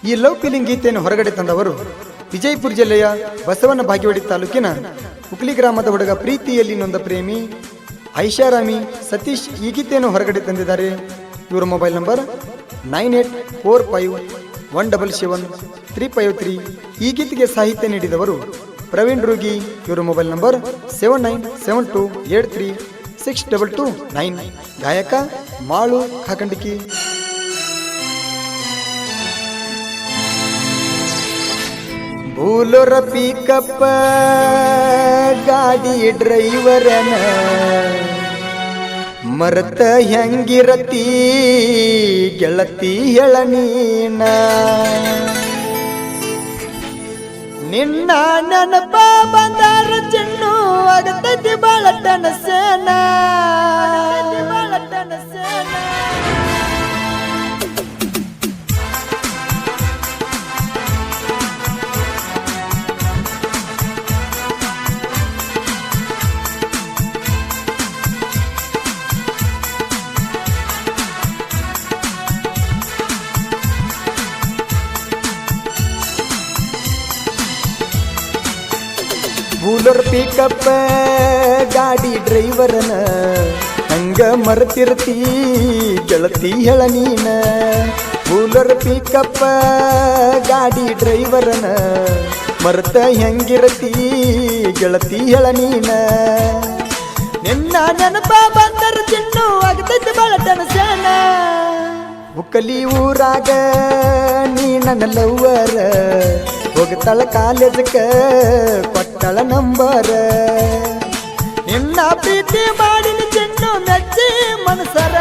ಈ love feeling ಗೀತೆಯನ್ನು ಹೊರಗಡೆ ತಂದವರು ವಿಜಯಪುರ ಜಿಲ್ಲೆಯ ಬಸವನ ಬಾಗೇವಾಡಿ ತಾಲೂಕಿನ ಉಕ್ಲಿ ಗ್ರಾಮದ ಹುಡುಗ ಪ್ರೀತಿಯಲ್ಲಿ ನೊಂದ ಪ್ರೇಮಿ ಐಷಾರಾಮಿ ಸತೀಶ್ ಈ ಗೀತೆಯನ್ನು ಹೊರಗಡೆ ತಂದಿದ್ದಾರೆ. ಇವರ ಮೊಬೈಲ್ ನಂಬರ್ 9845177353. ಈ ಗೀತೆಗೆ ಸಾಹಿತ್ಯ ನೀಡಿದವರು ಪ್ರವೀಣ್ ರೂಗಿ. ಇವರ ಮೊಬೈಲ್ ನಂಬರ್ 7972836229. ಗಾಯಕ ಮಾಳು ಖಾಕಂಡಿಕಿ. ಬೂಲೋರ ಪಿಕಪ್ಪ ಗಾಡಿ ಡ್ರೈವರನ ಮರತ ಹೆಂಗಿರತಿ ಗೆಳತಿ ಹೇಳನೀನ ನಿನ್ನ ನೆನಪ ಬಂದಾರ ಚೆನ್ನು ಆಗತೈತಿ ಬಾಳ ಟನಸೇನ ಬೂಲರ್ ಪಿಕಪ್ ಗಾಡಿ ಡ್ರೈವರನ ಹಂಗ ಮರ್ತಿರ್ತಿ ಗೆಳತಿ ಹೇಳ ನೀನ. ಬೂಲರ್ ಪಿಕಪ್ ಗಾಡಿ ಡ್ರೈವರನ ಮರ್ತ ಹೆಂಗಿರತಿ ಗೆಳತಿ ಹೇಳ ನೀನ ನಿನ್ನ ನೆನಪ ಬಂದರ ಚಿನ್ನು ಆಗತೈತಿ ಬಾಳ ಟನಸೇನ. ಉಕ್ಕಲಿ ಊರಾಗ ನೀ ನನ್ನ ಲವ್ವರ ಹೋಗತಾಳ ಕಾಲೇಜಕ್ಕ ಕೊಟ್ಟಳ ನಂಬರ ನಿನ್ನ ಪ್ರೀತಿ ಮಾಡಿನ ಚೆನ್ನು ಮೆಚ್ಚಿ ಮನಸರ.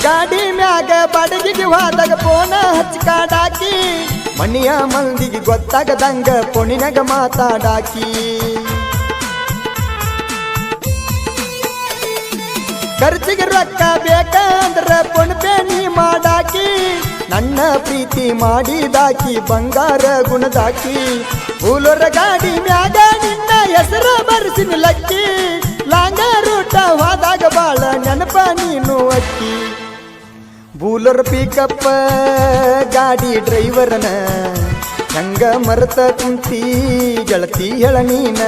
ಗಾಡಿ ಮ್ಯಾಗ ಬಾಡಿಗೆಗೆ ಹೋದಾಗ ಫೋನ ಹಚ್ಕಾಡಾಕಿ ಮನೆಯ ಮಂದಿಗೆ ಗೊತ್ತಾಗದಂಗ ಫೋನಿನಾಗ ಮಾತಾಡಾಕಿ ಖರ್ಚಿಗೆ ರೊಕ್ಕ ಬೇಕಂದ್ರ ಫೋನ್ ಪೇ ನೀ ಮಾಡಾಕಿ ನನ್ನ ಪ್ರೀತಿ ಮಾಡಿದಾಕಿ ಬಂಗಾರ ಗುಣದಾಕಿ. ಬೂಲೋರ ಗಾಡಿ ಮ್ಯಾಗ ನಿನ್ನ ಹೆಸರ ಬರ್ಸಿನ ಲಕ್ಕಿ ಲಾಂಗ ರೂಟ ಹೋದಾಗ ಬಾಳ ನೆನಪ ನೀನು ಅಕ್ಕಿ. ಬೂಲರ್ ಪಿಕಪ್ ಗಾಡಿ ಡ್ರೈವರನ ಹಂಗ ಮರತ ಕುಂತಿ ಗೆಳತಿ ಹೇಳ ನೀನ.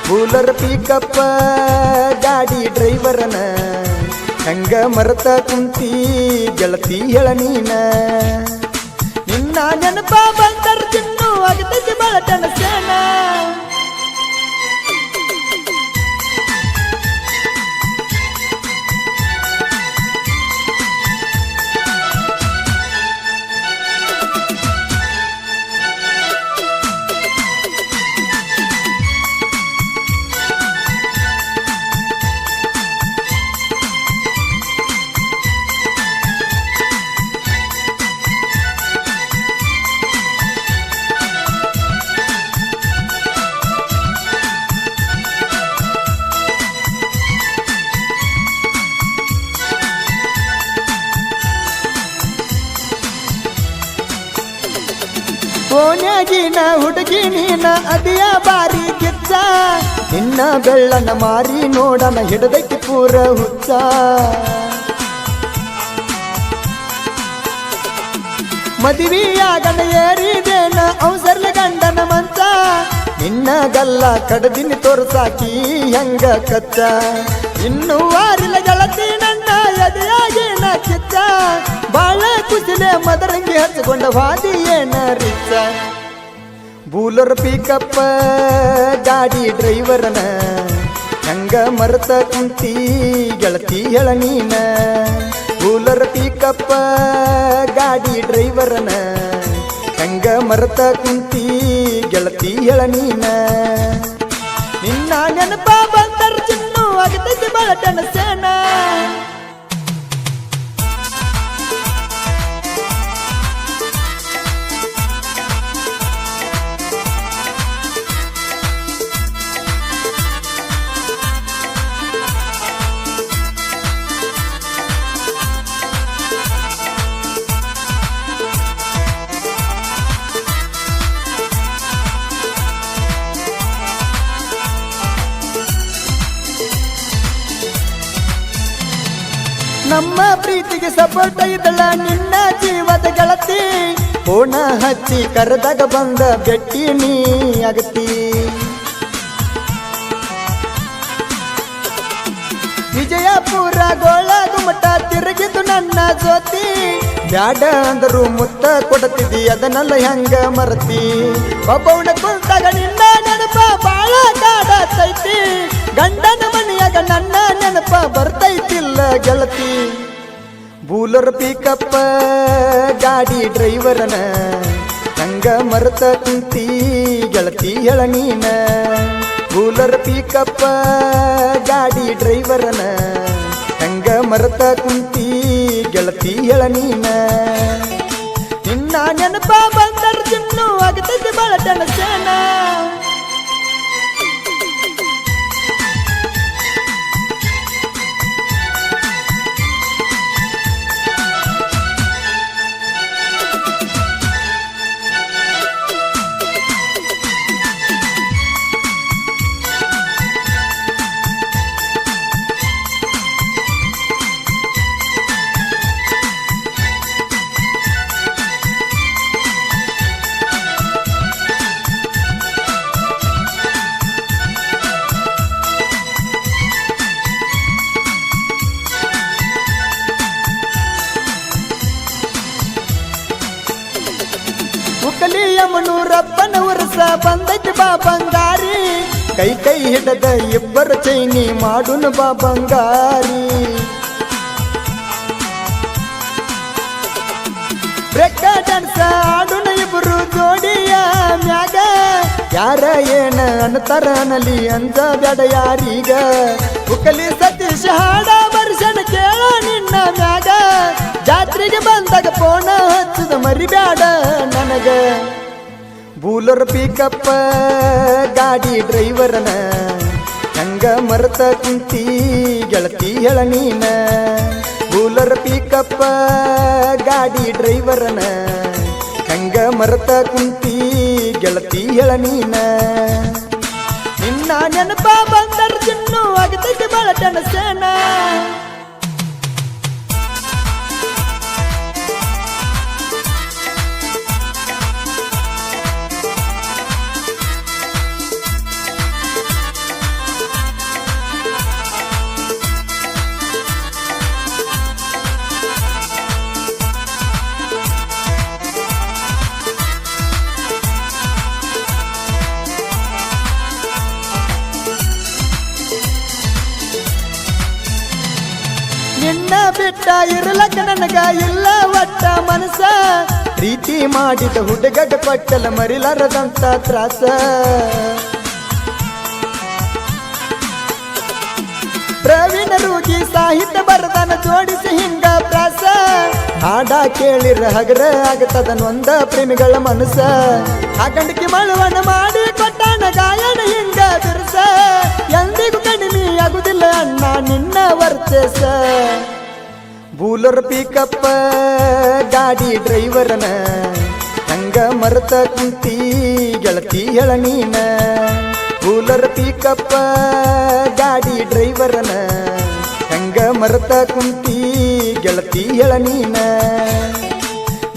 ಬೂಲರ್ ಪಿಕಪ್ ಗಾಡಿ ಡ್ರೈವರನ ಹಂಗ ಮರತ ಕುಂತಿ ಗೆಳತಿ ಹೇಳ ನೀನ ನಿನ್ನ ನೆನಪ ಬಂದರ ಚಿನ್ನು ಆಗತೈತಿ ಬಾಳ ಟನಸೇನ. ಕೋನ್ಯಾಗಿನ ಹುಡುಗಿ ನೀನ ಅದಿಯ ಬಾರಿ ಕಿಚ್ಚ ನಿನ್ನ ಬೆಳ್ಳನ ಮಾರಿ ನೋಡನ ಹಿಡದಕ್ಕೆ ಪೂರ ಹುಚ್ಚ. ಮದುವೆಯಾಗನ ಏರಿದೇನ ಔಸರ್ಲ ಗಂಡನ ಮಂಚ ನಿನ್ನ ಗಲ್ಲ ಕಡದಿನಿ ತೋರ್ಸಾಕಿ ಹೆಂಗ ಕಚ್ಚ. ಇನ್ನು ವಾರಿಲ ಗೆಳತಿ ನನ್ನ ಎದೆಯಾಗೇನ ಕಿಚ್ಚ ಬಾಳ ಕುಸಿಲೆ ಮದರಂಗಿ ಹಚ್ಕೊಂಡ ವಾದಿ ಏನ ರಿಚ್ಚ. ಬೂಲರ್ ಪಿಕಪ್ ಗಾಡಿ ಡ್ರೈವರನ ಹಂಗ ಮರತ ಕುಂತಿ ಗೆಳತಿ ಹೇಳ ನೀನ. ಬೂಲರ್ ಪಿಕಪ್ ಗಾಡಿ ಡ್ರೈವರನ ಹಂಗ ಮರತ ಕುಂತಿ ಗೆಳತಿ ಹೇಳ ನೀನ ನಿನ್ನ ನೆನಪ ಬಂದರ ಚಿನ್ನು ಆಗತೈತಿ ಬಾಳ ಟನಸೇನ. ನಮ್ಮ ಪ್ರೀತಿಗೆ ಸಪೋರ್ಟ್ ಇದ್ದಳ ನಿನ್ನ ಜೀವದ ಗೆಳತಿ ಫೋನ ಹಚ್ಚಿ ಕರೆದಾಗ ಬಂದ ಬೆಟ್ಟಿ ನೀ ಆಗತಿ ವಿಜಯಪುರ ಗೋಳಗುಮಟ ತಿರುಗಿದು ನನ್ನ ಜ್ಯೋತಿ ಬ್ಯಾಡ ಅಂದರು ಮುತ್ತ ಕೊಡತಿದಿ ಅದನ್ನೆಲ್ಲ ಹೆಂಗ ಮರತಿ ಒಬ್ಬವನ ಕುಂತಾಗ ನಿನ್ನ ನೆನಪ ಬಾಳ ಕಾಡತೈತಿ ಗಂಡನ ಮನೆಯಾಗ ನನ್ನ ನೆನಪ ಬರ್ತೈತಿಲ್ಲ ಗೆಳತಿ ಬೂಲರ್ ಪಿಕಪ್ಪ ಗಾಡಿ ಡ್ರೈವರನ ಹಂಗ ಮರತ ಕುಂತಿ ಗೆಳತಿ ಹೇಳ ನೀನ ಬೂಲರ್ ಪಿಕಪ್ಪ ಗಾಡಿ ಡ್ರೈವರನ ಹಂಗ ಮರತ ಕುಂತಿ ಗೆಳತಿ ಹೇಳ ನೀನ ನಿನ್ನ ನೆನಪ ಬಂದರ ಚಿನ್ನು ಆಗತೈತಿ ಬಾಳ ಟೆನ್ಷನ್ ಯಮನೂರಪ್ಪನ ಉರಸ ಬಂದೈತಿ ಬಾ ಬಂಗಾರಿ ಕೈ ಕೈ ಹಿಡದ ಇಬ್ಬರು ಚೈನಿ ಮಾಡುನು ಬಾ ಬಂಗಾರಿ ಬ್ರೇಕ್ ಡ್ಯಾನ್ಸ್ ಆಡುನ ಇಬ್ಬರು ಜೋಡಿಯ ಮ್ಯಾಗ ಯಾರ ಏನ ಅನ್ನತಾರ ಅನ್ನಲಿ ಅಂಜ ಬ್ಯಾಡ ಯಾರೀಗ ಉಕಲಿ ಸತೀಶ್ ಹಾಡ ವರ್ಷನ ಕೇಳ ನಿನ್ನ ಮ್ಯಾಗ ಜಾತ್ರೆಗೆ ಬಂದಾಗ ಫೋನ ಹಚ್ಚದ ಮರಿಬ್ಯಾಡ ನನಗ ಬೂಲರ್ ಪಿಕಪ್ಪ ಗಾಡಿ ಡ್ರೈವರನ ಹಂಗ ಮರತ ಕುಂತಿ ಗೆಳತಿ ಹೇಳ ನೀನ ಬೂಲರ್ ಪಿಕಪ್ಪ ಗಾಡಿ ಡ್ರೈವರನ ಹಂಗ ಮರತ ಕುಂತಿ ಗೆಳತಿ ಹೇಳ ನೀನ ನಿನ್ನ ನೆನಪ ಬಂದರ ಚಿನ್ನು ಆಗತೈತಿ ಬಾಳ ಟೆನ್ಷನ್ ನಿನ್ನ ಬಿಟ್ಟ ಇರಲಕ್ಕ ನನಗ ಇಲ್ಲ ಒಟ್ಟ ಮನಸ ಪ್ರೀತಿ ಮಾಡಿದ ಹುಡುಗಗ ಪಟ್ಟಲ ಮರಿಲಾರದಂತ ತ್ರಾಸ ಪ್ರವೀಣ ರೂಗಿ ಸಾಹಿತ್ಯ ಬರದನ ಜೋಡಿಸಿ ಹಿಂಗ ಪ್ರಾಸ ಹಾಡ ಕೇಳಿರ ಹಗರ ಆಗತದ ನೊಂದ ಪ್ರೇಮಿಗಳ ಮನಸ ಹಾಗಂಡಿಕೆ ಮಳುವನ ಮಾಡಿ ಕೊಟ್ಟಾನ ಗಾಯನ ಹಿಂಗ ಬಿರುಸ ಎಂದಿಗೂ ಕಡಿಮೆ ಆಗುದಿಲ್ಲ ಅಣ್ಣ ನಿನ್ನ ವರ್ಚಸ ಬೂಲರ್ ಪಿಕಪ್ಪ ಗಾಡಿ ಡ್ರೈವರನ ಹಂಗ ಮರತ ಕುಂತಿ ಗೆಳತಿ ಹೇಳ ನೀನ ಬೂಲರ್ ಪಿಕಪ್ಪ ಗಾಡಿ ಡ್ರೈವರನ ಹಂಗ ಮರತ ಕುಂತಿ ಗೆಳತಿ ಹೇಳ ನೀನ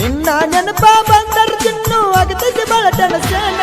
ನಿನ್ನ ನೆನಪ ಬಂದರ ಚಿನ್ನು ಆಗತೈತಿ ಬಾಳ ಟೆನ್ಷನ್